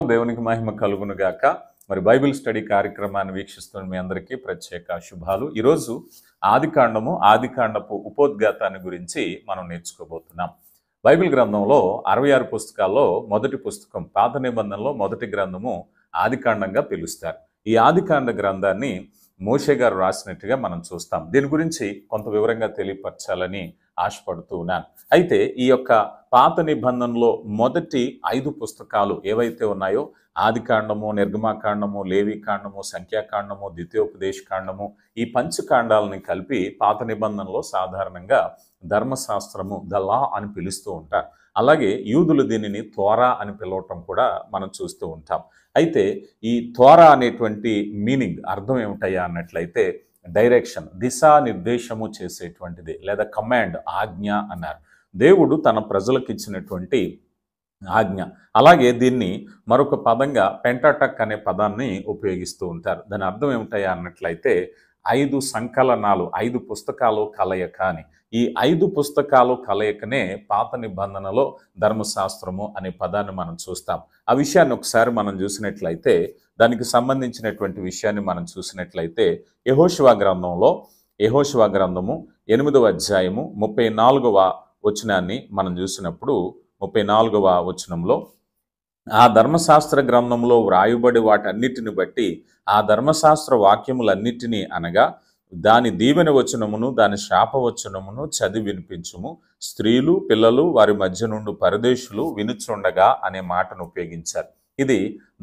దేవునికి మహిమ కలుగును గాక. మరి బైబిల్ స్టడీ కార్యక్రమాన్ని వీక్షిస్తున్న మీ అందరికీ ప్రత్యేక శుభాలు. ఈరోజు ఆదికాండపు ఉపోద్ఘాతాన్ని గురించి మనం నేర్చుకోబోతున్నాం. బైబిల్ గ్రంథంలో 66 పుస్తకాల్లో మొదటి పుస్తకం, పాత నిబంధనలో మొదటి గ్రంథము ఆదికాండంగా పిలుస్తారు. ఈ ఆదికాండ గ్రంథాన్ని మోషే గారు రాసినట్టుగా మనం చూస్తాం. దీని గురించి కొంత వివరంగా తెలియపరచాలని ఆశపడుతూ ఉన్నాను. అయితే ఈ యొక్క పాత నిబంధనలో మొదటి 5 పుస్తకాలు ఏవైతే ఉన్నాయో, ఆదికాండము, నిర్గమాకాండము, లేవికాండము, సంఖ్యాకాండము, ద్వితీయోపదేశకాండము, ఈ పంచకాండాలని కలిపి పాత నిబంధనలో సాధారణంగా ధర్మశాస్త్రము, ద లా అని పిలుస్తూ ఉంటారు. అలాగే యూదులు దీనిని తోరా అని పిలవటం కూడా మనం చూస్తూ ఉంటాం. అయితే ఈ తోరా అనేటువంటి మీనింగ్ అర్థం ఏమిటయ్యా అన్నట్లయితే డైరెక్షన్, దిశానిర్దేశము చేసేటువంటిది, లేదా కమాండ్, ఆజ్ఞ అన్నారు. దేవుడు తన ప్రజలకు ఇచ్చినటువంటి ఆజ్ఞ. అలాగే దీన్ని మరొక పదంగా పెంటాటక్ అనే పదాన్ని ఉపయోగిస్తూ ఉంటారు. దాని అర్థం ఏమిటయ్యా అన్నట్లయితే 5 సంకలనాలు, 5 పుస్తకాలు కలయిక అని. ఈ 5 పుస్తకాలు కలయికనే పాత నిబంధనలో ధర్మశాస్త్రము అనే పదాన్ని మనం చూస్తాం. ఆ విషయాన్ని ఒకసారి మనం చూసినట్లయితే, దానికి సంబంధించినటువంటి విషయాన్ని మనం చూసినట్లయితే యెహోషువ గ్రంథము 8వ అధ్యాయము 34వ వచనాన్ని మనం చూసినప్పుడు, 34వ వచనంలో, ఆ ధర్మశాస్త్ర గ్రంథంలో వ్రాయబడి వాటన్నిటిని బట్టి ఆ ధర్మశాస్త్ర వాక్యములన్నిటినీ అనగా దాని దీవెన వచనమును దాని శాపవచనమును చదివి వినిపించుము, స్త్రీలు పిల్లలు వారి మధ్య నుండి పరదేశులు వినుచుండగా అనే మాటను ఉపయోగించారు. ఇది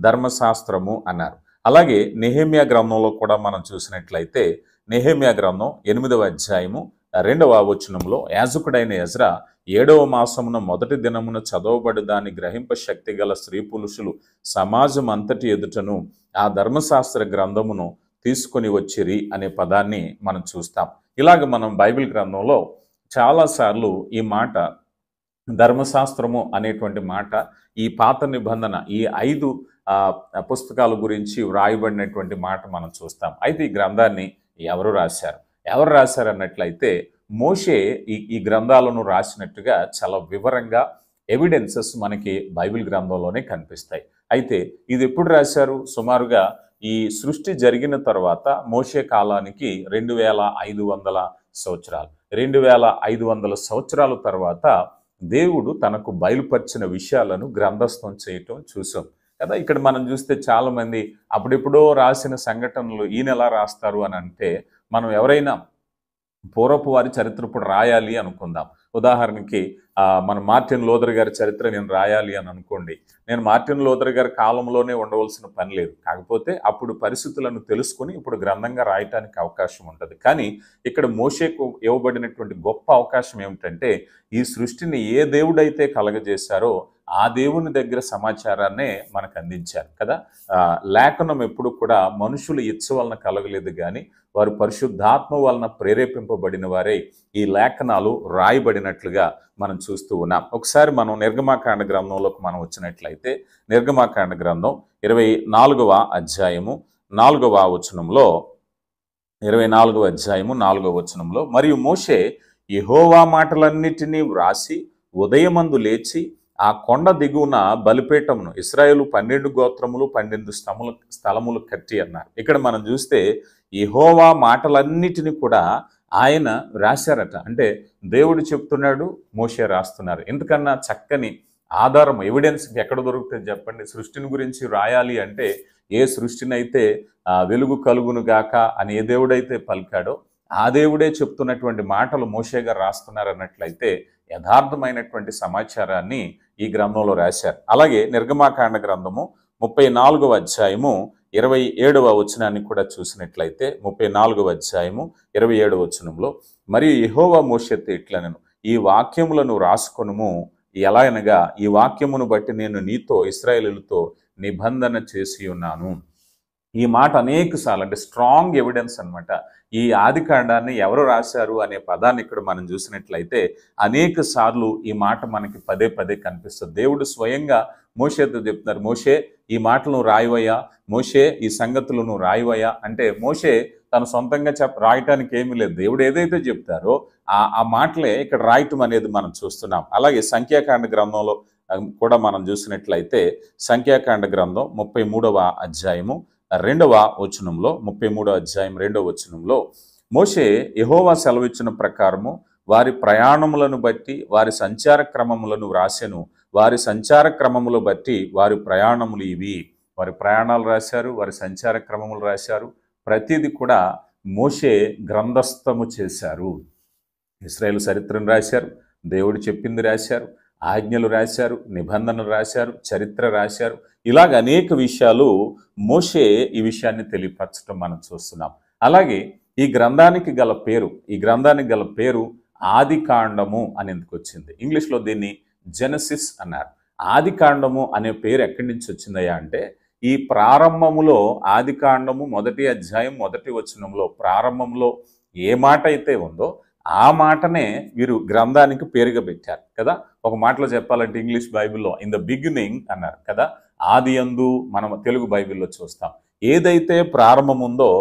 ధర్మశాస్త్రము అన్నారు. అలాగే నెహెమ్యా గ్రంథంలో కూడా మనం చూసినట్లయితే, నెహెమ్యా గ్రంథం 8వ అధ్యాయము 2వ వచనంలో, యాజకుడైన ఎజ్రా 7వ మాసమున మొదటి దినమున చదవబడి దాన్ని గ్రహింప శక్తి గల స్త్రీ పురుషులు సమాజం అంతటి ఎదుటను ఆ ధర్మశాస్త్ర గ్రంథమును తీసుకొని వచ్చిరి అనే పదాన్ని మనం చూస్తాం. ఇలాగ మనం బైబిల్ గ్రంథంలో చాలాసార్లు ఈ మాట, ధర్మశాస్త్రము అనేటువంటి మాట, ఈ పాత నిబంధన, ఈ 5 పుస్తకాల గురించి వ్రాయబడినటువంటి మాట మనం చూస్తాం. అయితే ఈ గ్రంథాన్ని ఎవరు రాశారు అన్నట్లయితే, మోషే ఈ గ్రంథాలను రాసినట్టుగా చాలా వివరంగా ఎవిడెన్సెస్ మనకి బైబిల్ గ్రంథంలోనే కనిపిస్తాయి. అయితే ఇది ఎప్పుడు రాశారు? సుమారుగా ఈ సృష్టి జరిగిన తర్వాత మోషే కాలానికి 2500 సంవత్సరాలు. 2500 సంవత్సరాల తర్వాత దేవుడు తనకు బయలుపరిచిన విషయాలను గ్రంథస్థం చేయటం చూసాం కదా. ఇక్కడ మనం చూస్తే చాలా మంది అప్పుడెప్పుడో రాసిన సంఘటనలు ఈయన ఎలా రాస్తారు అని అంటే, మనం ఎవరైనా పూర్వపు వారి చరిత్ర ఇప్పుడు రాయాలి అనుకుందాం. ఉదాహరణకి మన మార్టిన్ లూథర్ గారి చరిత్ర నేను రాయాలి అని అనుకోండి. నేను మార్టిన్ లూథర్ గారి కాలంలోనే ఉండవలసిన పని లేదు. కాకపోతే అప్పుడు పరిస్థితులను తెలుసుకుని ఇప్పుడు గ్రంథంగా రాయటానికి అవకాశం ఉంటుంది. కానీ ఇక్కడ మోషేకు ఇవ్వబడినటువంటి గొప్ప అవకాశం ఏమిటంటే, ఈ సృష్టిని ఏ దేవుడైతే కలగజేశారో ఆ దేవుని దగ్గర సమాచారాన్నే మనకు అందించారు కదా. లేఖనం ఎప్పుడు కూడా మనుషుల ఇచ్చ వలన కలగలేదు, కానీ వారు పరిశుద్ధాత్మ వలన ప్రేరేపింపబడిన వారే ఈ లేఖనాలు రాయబడినట్లుగా మనం చూస్తూ ఉన్నాం. ఒకసారి మనం నిర్గమాకాండ గ్రంథంలోకి మనం వచ్చినట్లయితే, నిర్గమాకాండ గ్రంథం 24వ అధ్యాయము 4వ వచనంలో, 24వ అధ్యాయము 4వ వచనంలో, మరియు మోషే యెహోవా మాటలన్నిటినీ వ్రాసి ఉదయమందు లేచి ఆ కొండ దిగువన బలిపీఠమును, ఇశ్రాయేలు 12 గోత్రములు 12 స్థలములు కట్టి అన్నారు. ఇక్కడ మనం చూస్తే యెహోవా మాటలన్నిటిని కూడా ఆయన రాశారట. అంటే దేవుడు చెప్తున్నాడు, మోషే రాస్తున్నారు. ఎందుకన్నా చక్కని ఆధారం, ఎవిడెన్స్ ఎక్కడ దొరుకుతుంది చెప్పండి? సృష్టిని గురించి రాయాలి అంటే, ఏ సృష్టినైతే వెలుగు కలుగును గాక అని ఏ దేవుడైతే పలికాడో ఆ దేవుడే చెప్తున్నటువంటి మాటలు మోషే గారు రాస్తున్నారు అన్నట్లయితే యథార్థమైనటువంటి సమాచారాన్ని ఈ గ్రంథంలో రాశారు. అలాగే నిర్గమాకాండ గ్రంథము 34వ అధ్యాయము 27వ వచనాన్ని కూడా చూసినట్లయితే, 34వ అధ్యాయము 27వ వచనంలో, మరియు యెహోవా మోషేతో ఇట్లనెను, ఈ వాక్యములను రాసుకొనుము, ఎలా అనగా ఈ వాక్యమును బట్టి నేను నీతో ఇశ్రాయేలుతో నిబంధన చేసి ఉన్నాను. ఈ మాట అనేక సార్లు, అంటే స్ట్రాంగ్ ఎవిడెన్స్ అనమాట. ఈ ఆదికాండాన్ని ఎవరు రాశారు అనే పదాన్ని ఇక్కడ మనం చూసినట్లయితే అనేక సార్లు ఈ మాట మనకి పదే పదే కనిపిస్తుంది. దేవుడు స్వయంగా మోషేతో చెప్తున్నారు, మోషే ఈ మాటలు నువ్వు రాయవయ్యా, మోషే ఈ సంగతులు నువ్వు రాయవయ్యా అంటే, మోషే తను సొంతంగా రాయటానికి ఏమీ లేదు. దేవుడు ఏదైతే చెప్తారో ఆ మాటలే ఇక్కడ రాయటం అనేది మనం చూస్తున్నాం. అలాగే సంఖ్యాకాండ గ్రంథంలో కూడా మనం చూసినట్లయితే సంఖ్యాకాండ గ్రంథం 33వ అధ్యాయము 2వ వచనంలో 33వ అధ్యాయం 2వ వచనంలో మోషే యెహోవా సెలవిచ్చిన ప్రకారము వారి ప్రయాణములను బట్టి వారి సంచార క్రమములను వ్రాసెను. వారి సంచార క్రమములు బట్టి వారి ప్రయాణములు ఇవి. వారి ప్రయాణాలు రాశారు, వారి సంచార క్రమములు రాశారు. ప్రతిదీ కూడా మోషే గ్రంథస్థము చేశారు. ఇశ్రాయేలు చరిత్రను రాశారు, దేవుడు చెప్పింది రాశారు, ఆజ్ఞలు రాశారు, నిబంధనలు రాశారు, చరిత్ర రాశారు. ఇలాగ అనేక విషయాలు మోషే ఈ విషయాన్ని తెలియపరచడం మనం చూస్తున్నాం. అలాగే ఈ గ్రంథానికి గల పేరు ఆది కాండము అని ఎందుకు వచ్చింది? ఇంగ్లీష్లో దీన్ని జెనసిస్ అన్నారు. ఆది కాండము అనే పేరు ఎక్కడి నుంచి వచ్చిందయ్యా అంటే, ఈ ప్రారంభములో ఆది కాండము 1వ అధ్యాయం 1వ వచనంలో ప్రారంభంలో ఏ మాట అయితే ఉందో ఆ మాటనే వీరు గ్రంథానికి పేరుగా పెట్టారు కదా. ఒక మాటలో చెప్పాలంటే ఇంగ్లీష్ బైబిల్లో ఇన్ ద బిగినింగ్ అన్నారు కదా. ఆది యందు మనం తెలుగు బైబిల్లో చూస్తాం. ఏదైతే ప్రారంభం ఉందో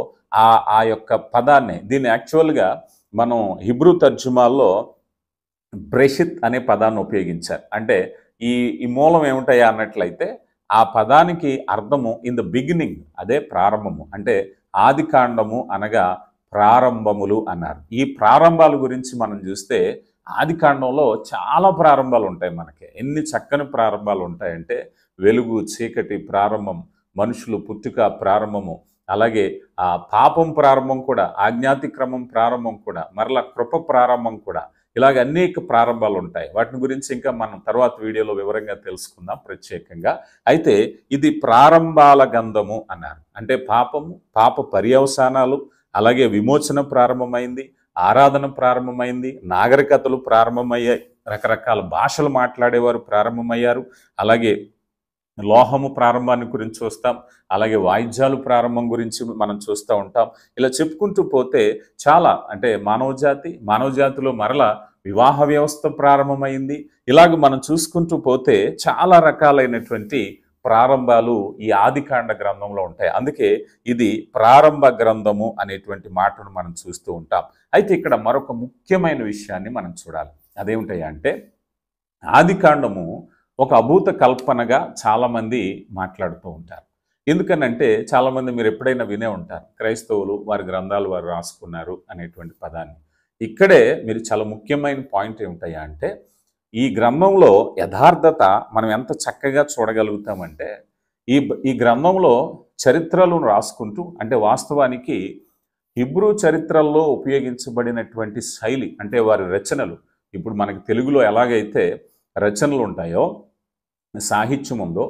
ఆ యొక్క పదాన్ని, దీన్ని యాక్చువల్గా మనం హిబ్రూ తర్జుమాల్లో బ్రెషిత్ అనే పదాన్ని ఉపయోగించారు. అంటే ఈ మూలం ఏమిటాయా అన్నట్లయితే ఆ పదానికి అర్థము ఇన్ ద బిగినింగ్, అదే ప్రారంభము. అంటే ఆది కాండము అనగా ప్రారంభములు అన్నారు. ఈ ప్రారంభాల గురించి మనం చూస్తే ఆది కాండంలో చాలా ప్రారంభాలు ఉంటాయి. మనకి ఎన్ని చక్కని ప్రారంభాలు ఉంటాయంటే, వెలుగు చీకటి ప్రారంభం, మనుషులు పుట్టుక ప్రారంభము, అలాగే ఆ పాపం ప్రారంభం కూడా, ఆజ్ఞాతిక్రమం ప్రారంభం కూడా, మరలా కృప ప్రారంభం కూడా, ఇలాగ అనేక ప్రారంభాలు ఉంటాయి. వాటిని గురించి ఇంకా మనం తర్వాత వీడియోలో వివరంగా తెలుసుకుందాం ప్రత్యేకంగా. అయితే ఇది ప్రారంభాల గ్రంథము అన్నారు. అంటే పాప పర్యవసానాలు, అలాగే విమోచన ప్రారంభమైంది, ఆరాధన ప్రారంభమైంది, నాగరికతలు ప్రారంభమయ్యాయి, రకరకాల భాషలు మాట్లాడేవారు ప్రారంభమయ్యారు, అలాగే లోహము ప్రారంభాన్ని గురించి చూస్తాం, అలాగే వాయిద్యాలు ప్రారంభం గురించి మనం చూస్తూ ఉంటాం. ఇలా చెప్పుకుంటూ పోతే చాలా, అంటే మానవజాతిలో మరలా వివాహ వ్యవస్థ ప్రారంభమైంది. ఇలాగ మనం చూసుకుంటూ పోతే చాలా రకాలైనటువంటి ప్రారంభాలు ఈ ఆదికాండ గ్రంథంలో ఉంటాయి. అందుకే ఇది ప్రారంభ గ్రంథము అనేటువంటి మాటను మనం చూస్తూ ఉంటాం. అయితే ఇక్కడ మరొక ముఖ్యమైన విషయాన్ని మనం చూడాలి. అదేమిటయ్యా అంటే, ఆదికాండము ఒక అభూత కల్పనగా చాలామంది మాట్లాడుతూ ఉంటారు. ఎందుకనంటే చాలామంది మీరు ఎప్పుడైనా వినే ఉంటారు, క్రైస్తవులు వారి గ్రంథాలు వారు రాసుకున్నారు అనేటువంటి పదాన్ని. ఇక్కడే మీరు చాలా ముఖ్యమైన పాయింట్ ఏమిటయ్యా అంటే, ఈ గ్రంథంలో యథార్థత మనం ఎంత చక్కగా చూడగలుగుతామంటే, ఈ గ్రంథంలో చరిత్రలను రాసుకుంటూ, అంటే వాస్తవానికి హిబ్రూ చరిత్రల్లో ఉపయోగించబడినటువంటి శైలి, అంటే వారి రచనలు, ఇప్పుడు మనకి తెలుగులో ఎలాగైతే రచనలు ఉంటాయో, సాహిత్యం ఉందో,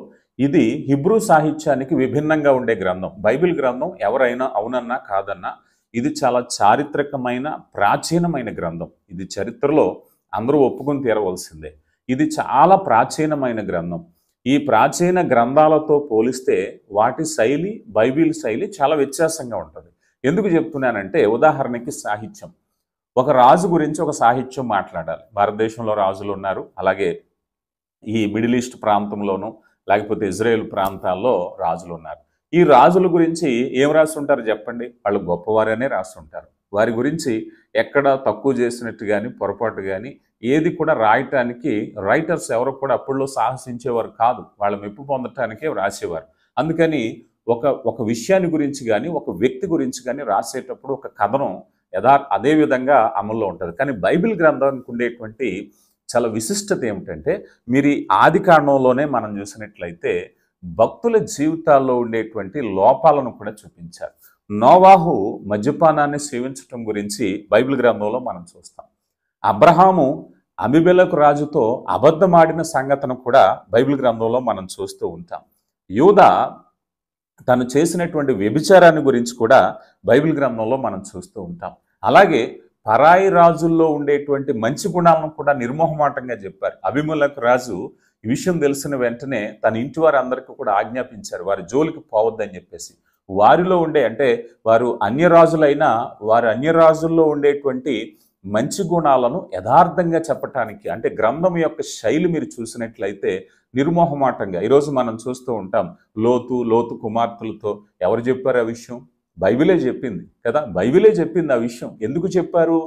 ఇది హిబ్రూ సాహిత్యానికి విభిన్నంగా ఉండే గ్రంథం. బైబిల్ గ్రంథం ఎవరైనా అవునన్నా కాదన్నా ఇది చాలా చారిత్రకమైన ప్రాచీనమైన గ్రంథం. ఇది చరిత్రలో అందరూ ఒప్పుకొని తీరవలసిందే. ఇది చాలా ప్రాచీనమైన గ్రంథం. ఈ ప్రాచీన గ్రంథాలతో పోలిస్తే వాటి శైలి, బైబిల్ శైలి చాలా వ్యత్యాసంగా ఉంటుంది. ఎందుకు చెప్తున్నానంటే, ఉదాహరణకి సాహిత్యం, ఒక రాజు గురించి ఒక సాహిత్యం మాట్లాడాలి. భారతదేశంలో రాజులు ఉన్నారు, అలాగే ఈ మిడిల్ ఈస్ట్ ప్రాంతంలోనూ లేకపోతే ఇజ్రాయెల్ ప్రాంతాల్లో రాజులు ఉన్నారు. ఈ రాజుల గురించి ఏం రాస్తుంటారు చెప్పండి? వాళ్ళు గొప్పవారనే రాస్తుంటారు. వారి గురించి ఎక్కడ తక్కువ చేసినట్టు కానీ పొరపాటు కానీ ఏది కూడా రాయటానికి రైటర్స్ ఎవరు కూడా అప్పుడులో సాహసించేవారు కాదు. వాళ్ళ మెప్పు పొందటానికే రాసేవారు. అందుకని ఒక విషయాన్ని గురించి కానీ ఒక వ్యక్తి గురించి కానీ రాసేటప్పుడు ఒక కథనం అదే విధంగా అమల్లో ఉంటుంది. కానీ బైబిల్ గ్రంథానికి ఉండేటువంటి చాలా విశిష్టత ఏమిటంటే, మీరు ఈ ఆది కాండంలోనే మనం చూసినట్లయితే భక్తుల జీవితాల్లో ఉండేటువంటి లోపాలను కూడా చూపించారు. నోవాహు మద్యపానాన్ని సేవించటం గురించి బైబిల్ గ్రంథంలో మనం చూస్తాం. అబ్రహాము అబీమెలెకు రాజుతో అబద్ధమాడిన సంగతిని కూడా బైబిల్ గ్రంథంలో మనం చూస్తూ ఉంటాం. యూదా తను చేసినటువంటి వ్యభిచారాన్ని గురించి కూడా బైబిల్ గ్రంథంలో మనం చూస్తూ ఉంటాం. అలాగే పరాయి రాజుల్లో ఉండేటువంటి మంచి గుణాలను కూడా నిర్మోహమాటంగా చెప్పారు. అబీమెలెకు రాజు ఈ విషయం తెలిసిన వెంటనే తన ఇంటి వారందరికీ కూడా ఆజ్ఞాపించారు, వారి జోలికి పోవద్దని చెప్పేసి. వారిలో ఉండే, అంటే వారు అన్యరాజులైనా వారి అన్యరాజుల్లో ఉండేటువంటి మంచి గుణాలను యథార్థంగా చెప్పటానికి, అంటే గ్రంథం యొక్క శైలి మీరు చూసినట్లయితే నిర్మోహమాటంగా. ఈరోజు మనం చూస్తూ ఉంటాం, లోతు కుమార్తెలతో ఎవరు చెప్పారు ఆ విషయం? బైబిలే చెప్పింది కదా. బైబిలే చెప్పింది ఆ విషయం. ఎందుకు చెప్పారు?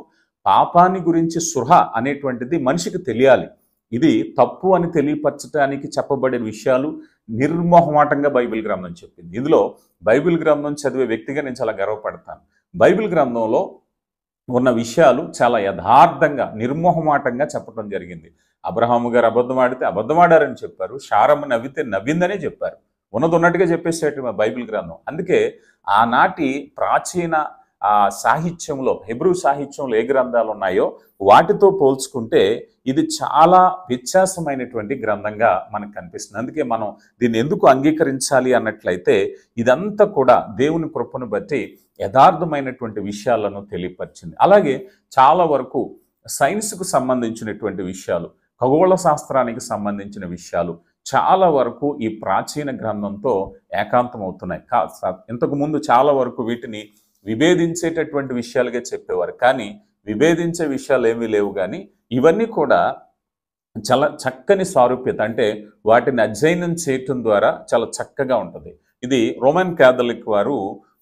పాపాన్ని గురించి స్పృహ అనేటువంటిది మనిషికి తెలియాలి. ఇది తప్పు అని తెలియపరచడానికి చెప్పబడిన విషయాలు నిర్మోహమాటంగా బైబిల్ గ్రంథం చెప్పింది. ఇందులో బైబిల్ గ్రంథం చదివే వ్యక్తిగా నేను చాలా గర్వపడతాను. బైబిల్ గ్రంథంలో ఉన్న విషయాలు చాలా యథార్థంగా నిర్మోహమాటంగా చెప్పడం జరిగింది. అబ్రహాము గారు అబద్ధం ఆడితే అబద్ధమాడారని చెప్పారు, శారమ్మ నవ్వితే నవ్విందనే చెప్పారు. ఉన్నది ఉన్నట్టుగా చెప్పేసేట బైబిల్ గ్రంథం. అందుకే ఆనాటి ప్రాచీన సాహిత్యంలో, హెబ్రూ సాహిత్యంలో ఏ గ్రంథాలు ఉన్నాయో వాటితో పోల్చుకుంటే ఇది చాలా వ్యత్యాసమైనటువంటి గ్రంథంగా మనకు కనిపిస్తుంది. అందుకే మనం దీన్ని ఎందుకు అంగీకరించాలి అన్నట్లయితే ఇదంతా కూడా దేవుని కృపను బట్టి యథార్థమైనటువంటి విషయాలను తెలియపరిచింది. అలాగే చాలా వరకు సైన్స్కు సంబంధించినటువంటి విషయాలు, ఖగోళ శాస్త్రానికి సంబంధించిన విషయాలు చాలా వరకు ఈ ప్రాచీన గ్రంథంతో ఏకాంతం అవుతున్నాయి. ఇంతకుముందు చాలా వరకు వీటిని విభేదించేటటువంటి విషయాలుగా చెప్పేవారు, కానీ విభేదించే విషయాలు ఏమీ లేవు. కానీ ఇవన్నీ కూడా చాలా చక్కని సారూప్యత, అంటే వాటిని అధ్యయనం చేయటం ద్వారా చాలా చక్కగా ఉంటుంది. ఇది రోమన్ క్యాథలిక్ వారు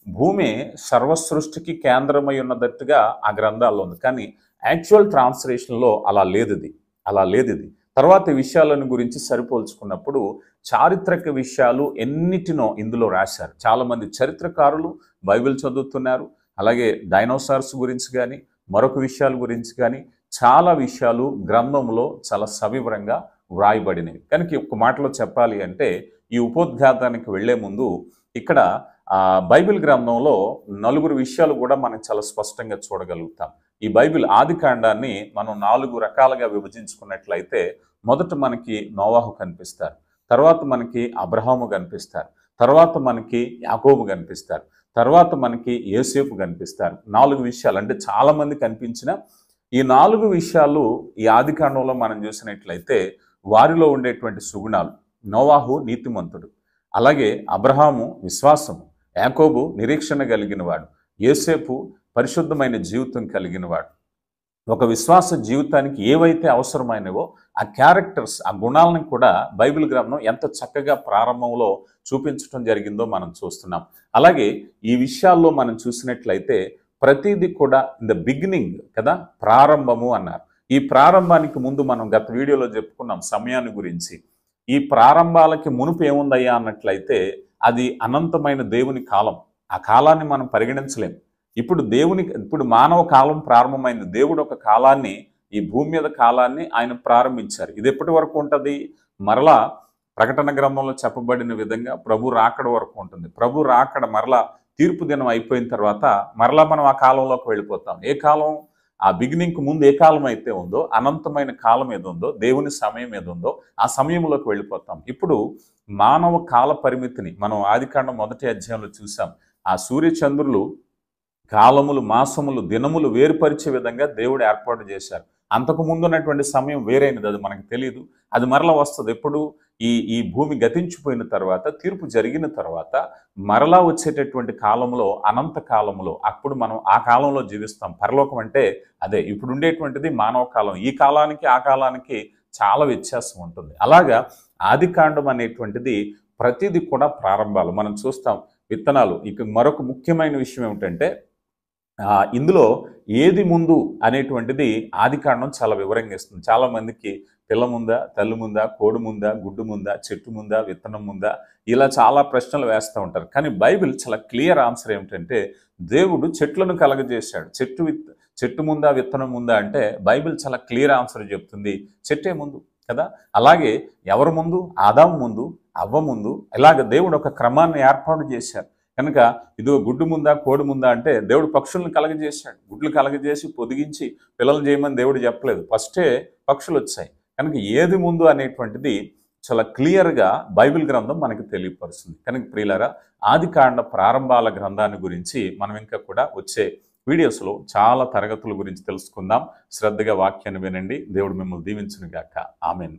భూమి సర్వసృష్టికి కేంద్రమై ఉన్నట్టుగా ఆ గ్రంథాల్లో ఉంది, కానీ యాక్చువల్ ట్రాన్స్లేషన్లో అలా లేదు ఇది. తర్వాత విషయాలను గురించి సరిపోల్చుకున్నప్పుడు చారిత్రక విషయాలు ఎన్నిటినో ఇందులో రాశారు. చాలామంది చరిత్రకారులు బైబిల్ చదువుతున్నారు. అలాగే డైనోసార్స్ గురించి కానీ మరొక విషయాల గురించి కానీ చాలా విషయాలు గ్రంథంలో చాలా సవివరంగా వ్రాయబడినవి. కనుక ఒక మాటలో చెప్పాలి అంటే ఈ ఉపోద్ఘాతానికి వెళ్లే ముందు ఇక్కడ బైబిల్ గ్రంథంలో 4 విషయాలు కూడా మనం చాలా స్పష్టంగా చూడగలుగుతాం. ఈ బైబిల్ ఆది కాండాన్ని మనం 4 రకాలుగా విభజించుకున్నట్లయితే మొదట మనకి నోవాహు కనిపిస్తారు, తర్వాత మనకి అబ్రహాము కనిపిస్తారు, తర్వాత మనకి యాకోబు కనిపిస్తారు, తర్వాత మనకి యోసేపు కనిపిస్తారు. 4 విషయాలు అంటే చాలా మంది కనిపించిన ఈ 4 విషయాలు ఈ ఆది కాండంలో మనం చూసినట్లయితే వారిలో ఉండేటువంటి సుగుణాలు. నోవాహు నీతిమంతుడు, అలాగే అబ్రహాము విశ్వాసము, యాకోబు నిరీక్షణ కలిగినవాడు, యోసేపు పరిశుద్ధమైన జీవితం కలిగినవాడు. ఒక విశ్వాస జీవితానికి ఏవైతే అవసరమైనవో ఆ క్యారెక్టర్స్, ఆ గుణాలను కూడా బైబిల్ గ్రంథం ఎంత చక్కగా ప్రారంభంలో చూపించడం జరిగిందో మనం చూస్తున్నాం. అలాగే ఈ విషయాల్లో మనం చూసినట్లయితే ప్రతిదీ కూడా ఇన్ ద బిగినింగ్ కదా, ప్రారంభము అన్నారు. ఈ ప్రారంభానికి ముందు మనం గత వీడియోలో చెప్పుకున్నాం సమయాన్ని గురించి. ఈ ప్రారంభాలకి మునుపు ఏముందయ్యా అన్నట్లయితే అది అనంతమైన దేవుని కాలం. ఆ కాలాన్ని మనం పరిగణించలేం. ఇప్పుడు మానవ కాలం ప్రారంభమైంది. దేవుడు ఒక కాలాన్ని, ఈ భూమి మీద కాలాన్ని ఆయన ప్రారంభించారు. ఇది ఎప్పటి వరకు ఉంటుంది? మరలా ప్రకటన గ్రంథంలో చెప్పబడిన విధంగా ప్రభు రాకడ వరకు ఉంటుంది. ప్రభు రాకడ మరలా తీర్పు దినం అయిపోయిన తర్వాత మరలా మనం ఆ కాలంలోకి వెళ్ళిపోతాం. ఏ కాలం? ఆ బిగినింగ్కి ముందు ఏ కాలం అయితే ఉందో, అనంతమైన కాలం ఏది ఉందో, దేవుని సమయం ఏది ఉందో ఆ సమయంలోకి వెళ్ళిపోతాం. ఇప్పుడు మానవ కాల పరిమితిని మనం ఆదికాండం 1వ అధ్యాయంలో చూసాం. ఆ సూర్యచంద్రులు కాలములు, మాసములు, దినములు వేరుపరిచే విధంగా దేవుడు ఏర్పాటు చేశారు. అంతకు ముందు ఉన్నటువంటి సమయం వేరైనది, అది మనకు తెలియదు. అది మరలా వస్తుంది. ఎప్పుడు? ఈ భూమి గతించిపోయిన తర్వాత, తీర్పు జరిగిన తర్వాత మరలా వచ్చేటటువంటి కాలంలో, అనంత కాలంలో, అప్పుడు మనం ఆ కాలంలో జీవిస్తాం. పరలోకం అంటే అదే. ఇప్పుడు ఉండేటువంటిది మానవ కాలం. ఈ కాలానికి ఆ కాలానికి చాలా వ్యత్యాసం ఉంటుంది. అలాగా ఆదికాండం అనేటువంటిది ప్రతిదీ కూడా ప్రారంభాలు మనం చూస్తాం. విత్తనాలు. ఇక మరొక ముఖ్యమైన విషయం ఏమిటంటే ఇందులో ఏది ముందు అనేటువంటిది ఆదికాండం చాలా వివరంగా ఇస్తుంది. చాలా మందికి పిల్ల ముందా, తల్లి ముందా, కోడి ముందా, గుడ్డు ముందా, చెట్టు ముందా, విత్తనం ముందా, ఇలా చాలా ప్రశ్నలు వేస్తూ ఉంటారు. కానీ బైబిల్ చాలా క్లియర్ ఆన్సర్ ఏమిటంటే దేవుడు చెట్లను కలగజేశాడు. చెట్టు ముందా, విత్తనం ముందా అంటే బైబిల్ చాలా క్లియర్ ఆన్సర్ చెప్తుంది, చెట్టే ముందు కదా. అలాగే ఎవరు ముందు? ఆదాము ముందు, అవ్వ ముందు. ఇలాగ దేవుడు ఒక క్రమాన్ని ఏర్పాటు చేశారు. కనుక ఇదో గుడ్డు ముందా, కోడి ముందా అంటే దేవుడు పక్షులను కలగజేశాడు. గుడ్లు కలగజేసి పొదిగించి పిల్లలు చేయమని దేవుడు చెప్పలేదు. ఫస్టే పక్షులు వచ్చాయి. కనుక ఏది ముందు అనేటువంటిది చాలా క్లియర్గా బైబిల్ గ్రంథం మనకు తెలియపరుస్తుంది. కనుక ప్రియులారా, ఆదికాండ ప్రారంభాల గ్రంథాన్ని గురించి మనం ఇంకా కూడా వచ్చే వీడియోస్లో చాలా తరగతుల గురించి తెలుసుకుందాం. శ్రద్ధగా వాక్యాన్ని వినండి. దేవుడు మిమ్మల్ని దీవించును గాక. ఆమేన్.